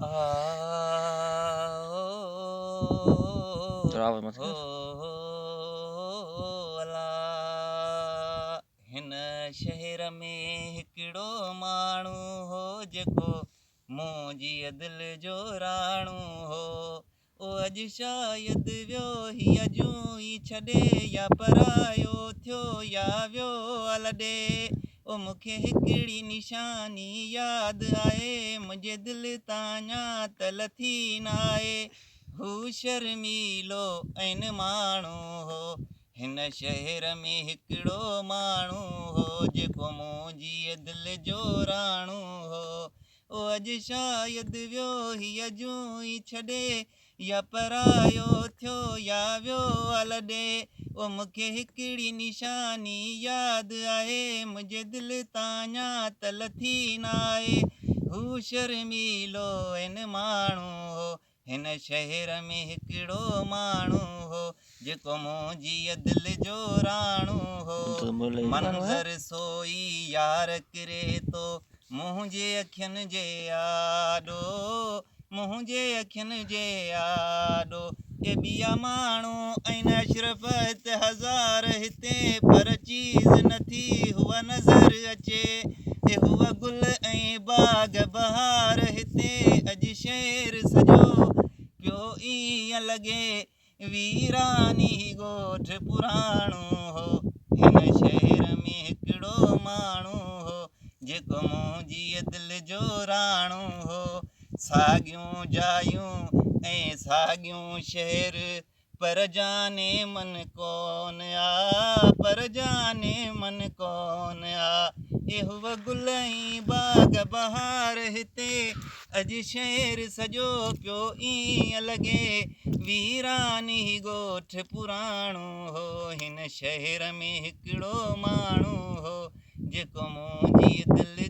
आ थोड़ा आवाज मत ओ कर। अला हिन शहर में हिकिड़ो माण्हू हो जेको मुंहिंजी दिलि जो राणू हो। ओ अॼु शायद वियो ही अजूं ई छॾे या परायो थियो या वियो अलॾे। ओ मूंखे हिकिड़ी निशानी यादि आहे मुंहिंजे दिलि तां ञातल थी न आहे। हू शर्मीलो ऐं माण्हू हो हिन शहर में हिकिड़ो माण्हू हो जेको मुंहिंजी दिलि जो राणू हो। ओ अॼु शायद वियो ही अजूं ई छॾे या परायो थियो या वियो अलॾे। ओ मूंखे हिकिड़ी निशानी यादि आहे मुंहिंजे दिलि तां ञातल थी न आहे। हू शर्मीलो ऐं माण्हू हो हिन शहर में हिकिड़ो माण्हू हो जेको मुंहिंजी दिलि जो राणू हो। तो बोले माण्हू है मंज़र सोई यार किरे थो मुंहिंजे अखियुनि जे आॾो मुंहिंजे अखियुनि जे आॾो। के ॿिया माण्हू ऐं अशरफ़त हज़ार हिते पर चीज़ नथी हुअ नज़र अचे। हुअ गुल ऐं बाग़ बहार हिते अॼु शहर सॼो पियो ईअं लॻे वीरानी ॻोठ पुराणो हो। हिन शहर में हिकिड़ो माण्हू हो जेको मुंहिंजी दिलि जो राणू हो। साॻियूं जायूं ऐं साॻियूं शहर पर जाने मन कोन आ पर जाने मन कोन आ। हुअ गुल ऐं बाग़ बहार हिते अॼु शहर सॼो पियो ईअं लॻे वीरानी ॻोठ पुराणो हो। हिन शहर में हिकिड़ो माण्हू हो जेको मुंहिंजी दिलि